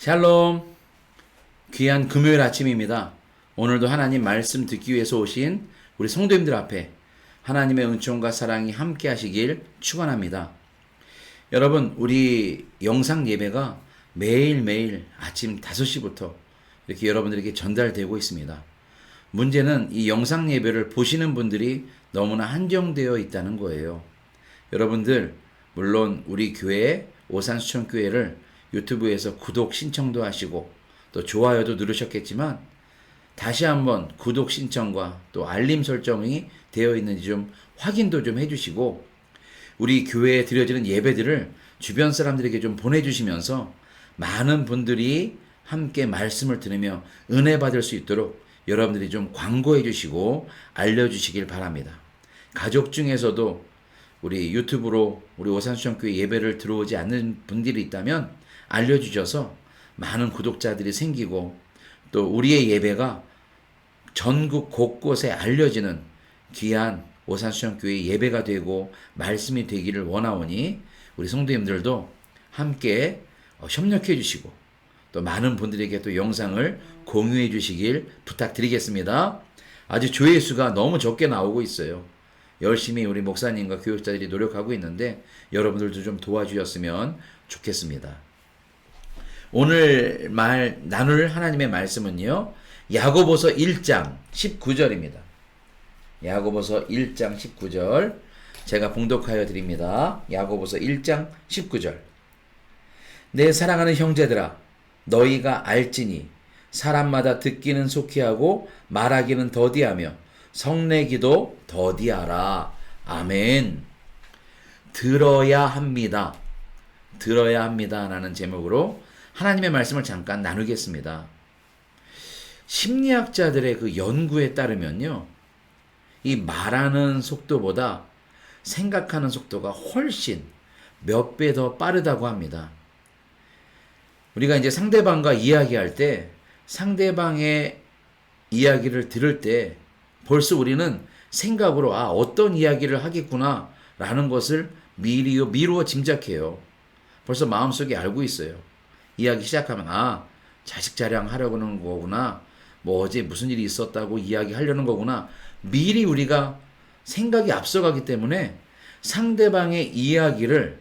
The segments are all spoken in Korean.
샬롬. 귀한 금요일 아침입니다. 오늘도 하나님 말씀 듣기 위해서 오신 우리 성도님들 앞에 하나님의 은총과 사랑이 함께 하시길 축원합니다. 여러분, 우리 영상 예배가 매일매일 아침 5시부터 이렇게 여러분들에게 전달되고 있습니다. 문제는 이 영상 예배를 보시는 분들이 너무나 한정되어 있다는 거예요. 여러분들, 물론 우리 교회 오산수천교회를 유튜브에서 구독 신청도 하시고 또 좋아요도 누르셨겠지만 다시 한번 구독 신청과 또 알림 설정이 되어 있는지 좀 확인도 좀 해주시고 우리 교회에 드려지는 예배들을 주변 사람들에게 좀 보내주시면서 많은 분들이 함께 말씀을 들으며 은혜 받을 수 있도록 여러분들이 좀 광고해 주시고 알려주시길 바랍니다. 가족 중에서도 우리 유튜브로 우리 오산수천교회 예배를 들어오지 않는 분들이 있다면 알려주셔서 많은 구독자들이 생기고 또 우리의 예배가 전국 곳곳에 알려지는 귀한 오산수천교회 예배가 되고 말씀이 되기를 원하오니 우리 성도님들도 함께 협력해 주시고 또 많은 분들에게 또 영상을 공유해 주시길 부탁드리겠습니다. 아직 조회수가 너무 적게 나오고 있어요. 열심히 우리 목사님과 교육자들이 노력하고 있는데 여러분들도 좀 도와주셨으면 좋겠습니다. 오늘 나눌 하나님의 말씀은요, 야고보서 1장 19절입니다. 야고보서 1장 19절 제가 봉독하여 드립니다. 야고보서 1장 19절. 내 사랑하는 형제들아, 너희가 알지니 사람마다 듣기는 속히 하고 말하기는 더디하며 성내기도 더디하라. 아멘. 들어야 합니다. 들어야 합니다. 라는 제목으로 하나님의 말씀을 잠깐 나누겠습니다. 심리학자들의 그 연구에 따르면요, 이 말하는 속도보다 생각하는 속도가 훨씬 몇 배 더 빠르다고 합니다. 우리가 이제 상대방과 이야기할 때 상대방의 이야기를 들을 때 벌써 우리는 생각으로 어떤 이야기를 하겠구나 라는 것을 미루어 짐작해요. 벌써 마음속에 알고 있어요. 이야기 시작하면 자식 자랑하려고 하는 거구나, 뭐 어제 무슨 일이 있었다고 이야기하려는 거구나, 미리 우리가 생각이 앞서가기 때문에 상대방의 이야기를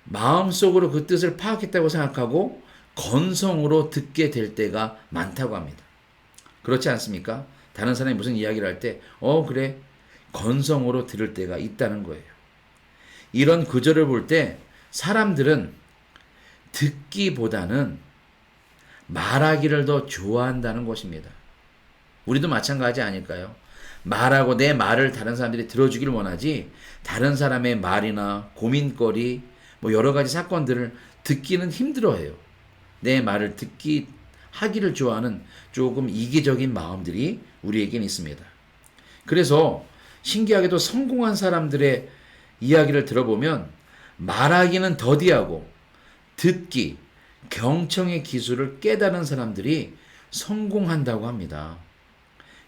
마음속으로 그 뜻을 파악했다고 생각하고 건성으로 듣게 될 때가 많다고 합니다. 그렇지 않습니까? 다른 사람이 무슨 이야기를 할 때 그래, 건성으로 들을 때가 있다는 거예요. 이런 구절을 볼 때 사람들은 듣기보다는 말하기를 더 좋아한다는 것입니다. 우리도 마찬가지 아닐까요? 말하고 내 말을 다른 사람들이 들어주길 원하지 다른 사람의 말이나 고민거리 뭐 여러 가지 사건들을 듣기는 힘들어해요. 내 말을 하기를 좋아하는 조금 이기적인 마음들이 우리에겐 있습니다. 그래서 신기하게도 성공한 사람들의 이야기를 들어보면 말하기는 더디하고 듣기, 경청의 기술을 깨달은 사람들이 성공한다고 합니다.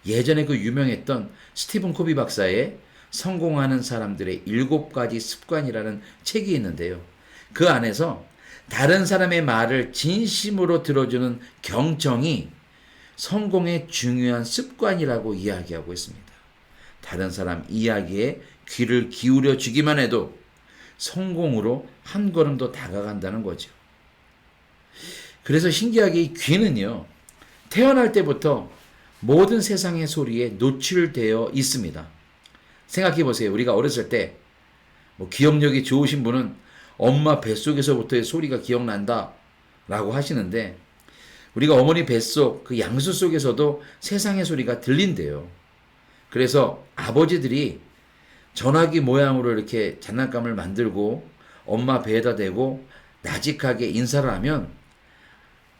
예전에 그 유명했던 스티븐 코비 박사의 성공하는 사람들의 7가지 습관이라는 책이 있는데요. 그 안에서 다른 사람의 말을 진심으로 들어주는 경청이 성공의 중요한 습관이라고 이야기하고 있습니다. 다른 사람 이야기에 귀를 기울여 주기만 해도 성공으로 한 걸음 더 다가간다는 거죠. 그래서 신기하게 이 귀는요, 태어날 때부터 모든 세상의 소리에 노출되어 있습니다. 생각해 보세요. 우리가 어렸을 때 기억력이 좋으신 분은 엄마 뱃속에서부터의 소리가 기억난다 라고 하시는데 우리가 어머니 뱃속 그 양수 속에서도 세상의 소리가 들린대요. 그래서 아버지들이 전화기 모양으로 이렇게 장난감을 만들고 엄마 배에다 대고 나직하게 인사를 하면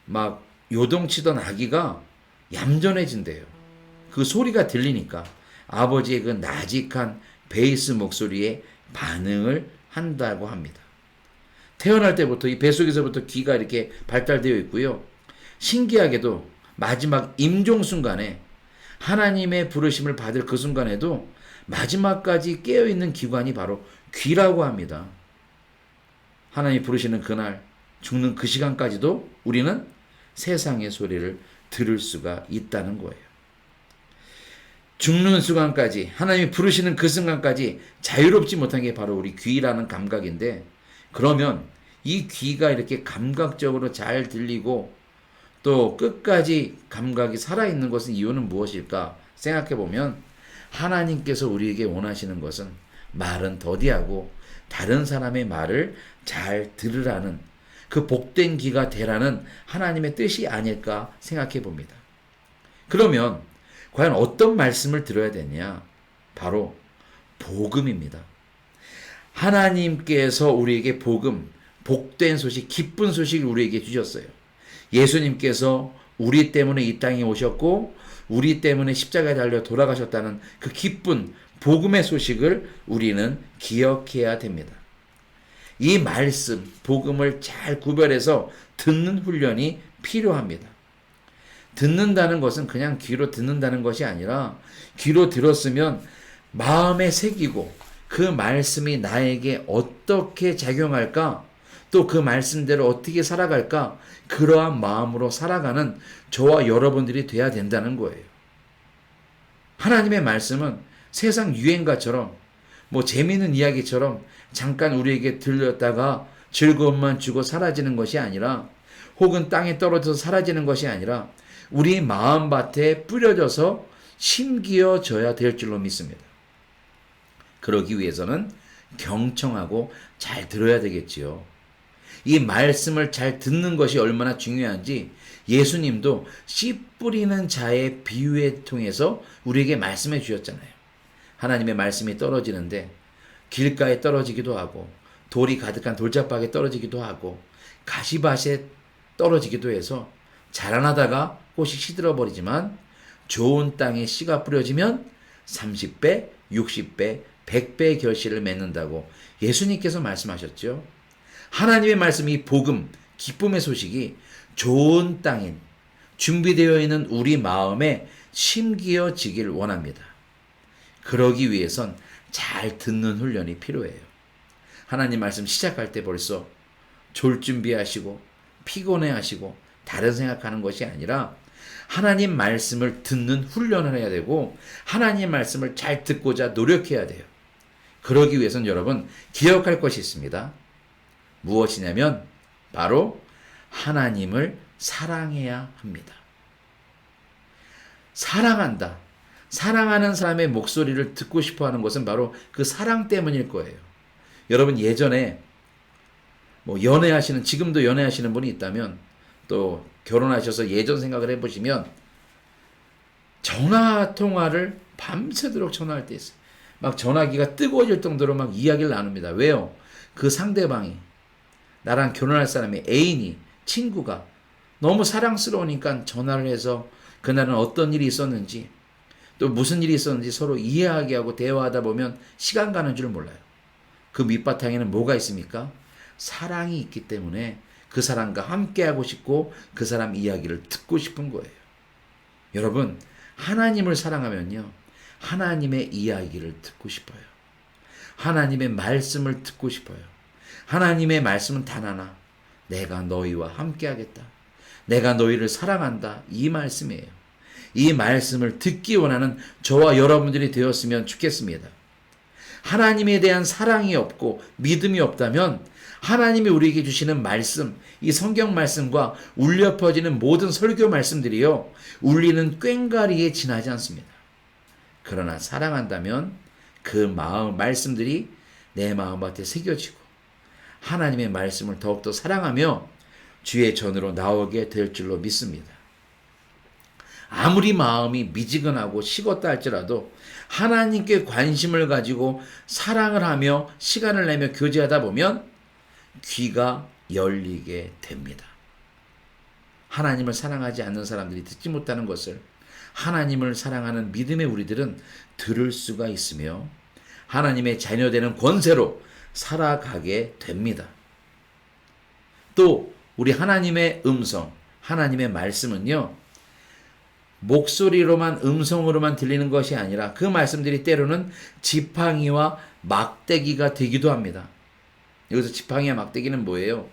막 요동치던 아기가 얌전해진대요. 그 소리가 들리니까 아버지의 그 나직한 베이스 목소리에 반응을 한다고 합니다. 태어날 때부터 이 뱃속에서부터 귀가 이렇게 발달되어 있고요. 신기하게도 마지막 임종 순간에 하나님의 부르심을 받을 그 순간에도 마지막까지 깨어있는 기관이 바로 귀라고 합니다. 하나님이 부르시는 그날 죽는 그 시간까지도 우리는 세상의 소리를 들을 수가 있다는 거예요. 죽는 순간까지, 하나님이 부르시는 그 순간까지 자유롭지 못한 게 바로 우리 귀라는 감각인데, 그러면 이 귀가 이렇게 감각적으로 잘 들리고 또 끝까지 감각이 살아있는 것은 이유는 무엇일까 생각해 보면, 하나님께서 우리에게 원하시는 것은 말은 더디하고 다른 사람의 말을 잘 들으라는, 그 복된 귀가 되라는 하나님의 뜻이 아닐까 생각해 봅니다. 그러면 과연 어떤 말씀을 들어야 되냐? 바로 복음입니다. 하나님께서 우리에게 복음, 복된 소식, 기쁜 소식을 우리에게 주셨어요. 예수님께서 우리 때문에 이 땅에 오셨고 우리 때문에 십자가에 달려 돌아가셨다는 그 기쁜 복음의 소식을 우리는 기억해야 됩니다. 이 말씀, 복음을 잘 구별해서 듣는 훈련이 필요합니다. 듣는다는 것은 그냥 귀로 듣는다는 것이 아니라, 귀로 들었으면 마음에 새기고 그 말씀이 나에게 어떻게 작용할까, 또 그 말씀대로 어떻게 살아갈까, 그러한 마음으로 살아가는 저와 여러분들이 돼야 된다는 거예요. 하나님의 말씀은 세상 유행가처럼, 재미있는 이야기처럼 잠깐 우리에게 들렸다가 즐거움만 주고 사라지는 것이 아니라, 혹은 땅에 떨어져서 사라지는 것이 아니라 우리 마음밭에 뿌려져서 심기어져야 될 줄로 믿습니다. 그러기 위해서는 경청하고 잘 들어야 되겠지요. 이 말씀을 잘 듣는 것이 얼마나 중요한지 예수님도 씨 뿌리는 자의 비유에 통해서 우리에게 말씀해 주셨잖아요. 하나님의 말씀이 떨어지는데 길가에 떨어지기도 하고, 돌이 가득한 돌짝박에 떨어지기도 하고, 가시밭에 떨어지기도 해서 자라나다가 꽃이 시들어버리지만, 좋은 땅에 씨가 뿌려지면 30배, 60배, 100배의 결실을 맺는다고 예수님께서 말씀하셨죠. 하나님의 말씀, 이 복음, 기쁨의 소식이 좋은 땅인, 준비되어 있는 우리 마음에 심기어지길 원합니다. 그러기 위해선 잘 듣는 훈련이 필요해요. 하나님 말씀 시작할 때 벌써 졸 준비하시고 피곤해하시고 다른 생각하는 것이 아니라, 하나님 말씀을 듣는 훈련을 해야 되고, 하나님 말씀을 잘 듣고자 노력해야 돼요. 그러기 위해서는 여러분 기억할 것이 있습니다. 무엇이냐면 바로 하나님을 사랑해야 합니다. 사랑한다. 사랑하는 사람의 목소리를 듣고 싶어 하는 것은 바로 그 사랑 때문일 거예요. 여러분 예전에 연애하시는, 지금도 연애하시는 분이 있다면, 또 결혼하셔서 예전 생각을 해보시면 전화 통화를 밤새도록 전화할 때 있어요. 막 전화기가 뜨거워질 정도로 막 이야기를 나눕니다. 왜요? 그 상대방이, 나랑 결혼할 사람이, 애인이, 친구가 너무 사랑스러우니까 전화를 해서 그날은 어떤 일이 있었는지, 또 무슨 일이 있었는지 서로 이해하게 하고 대화하다 보면 시간 가는 줄 몰라요. 그 밑바탕에는 뭐가 있습니까? 사랑이 있기 때문에 그 사람과 함께하고 싶고 그 사람 이야기를 듣고 싶은 거예요. 여러분, 하나님을 사랑하면요, 하나님의 이야기를 듣고 싶어요. 하나님의 말씀을 듣고 싶어요. 하나님의 말씀은 단 하나, 내가 너희와 함께하겠다, 내가 너희를 사랑한다, 이 말씀이에요. 이 말씀을 듣기 원하는 저와 여러분들이 되었으면 좋겠습니다. 하나님에 대한 사랑이 없고 믿음이 없다면 하나님이 우리에게 주시는 말씀, 이 성경 말씀과 울려 퍼지는 모든 설교 말씀들이요, 울리는 꽹과리에 지나지 않습니다. 그러나 사랑한다면 그 말씀들이 내 마음밭에 새겨지고 하나님의 말씀을 더욱더 사랑하며 주의 전으로 나오게 될 줄로 믿습니다. 아무리 마음이 미지근하고 식었다 할지라도 하나님께 관심을 가지고 사랑을 하며 시간을 내며 교제하다 보면 귀가 열리게 됩니다. 하나님을 사랑하지 않는 사람들이 듣지 못하는 것을 하나님을 사랑하는 믿음의 우리들은 들을 수가 있으며 하나님의 자녀되는 권세로 살아가게 됩니다. 또 우리 하나님의 음성, 하나님의 말씀은요, 목소리로만, 음성으로만 들리는 것이 아니라 그 말씀들이 때로는 지팡이와 막대기가 되기도 합니다. 여기서 지팡이와 막대기는 뭐예요?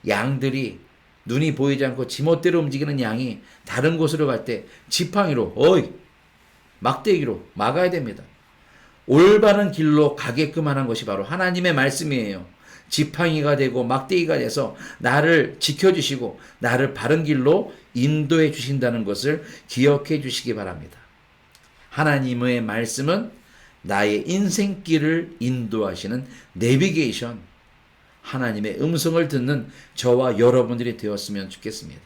양들이 눈이 보이지 않고 지멋대로 움직이는 양이 다른 곳으로 갈 때 지팡이로 막대기로 막아야 됩니다. 올바른 길로 가게끔 하는 것이 바로 하나님의 말씀이에요. 지팡이가 되고 막대기가 돼서 나를 지켜주시고 나를 바른 길로 인도해 주신다는 것을 기억해 주시기 바랍니다. 하나님의 말씀은 나의 인생길을 인도하시는 내비게이션, 하나님의 음성을 듣는 저와 여러분들이 되었으면 좋겠습니다.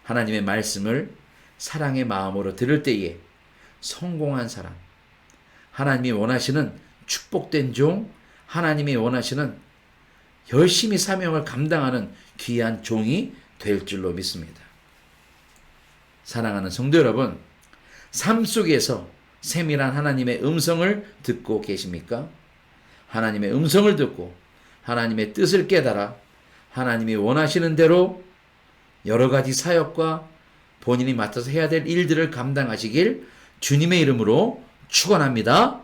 하나님의 말씀을 사랑의 마음으로 들을 때에 성공한 사람, 하나님이 원하시는 축복된 종, 하나님이 원하시는 열심히 사명을 감당하는 귀한 종이 될 줄로 믿습니다. 사랑하는 성도 여러분, 삶 속에서 세밀한 하나님의 음성을 듣고 계십니까? 하나님의 음성을 듣고 하나님의 뜻을 깨달아 하나님이 원하시는 대로 여러 가지 사역과 본인이 맡아서 해야 될 일들을 감당하시길 주님의 이름으로 축원합니다.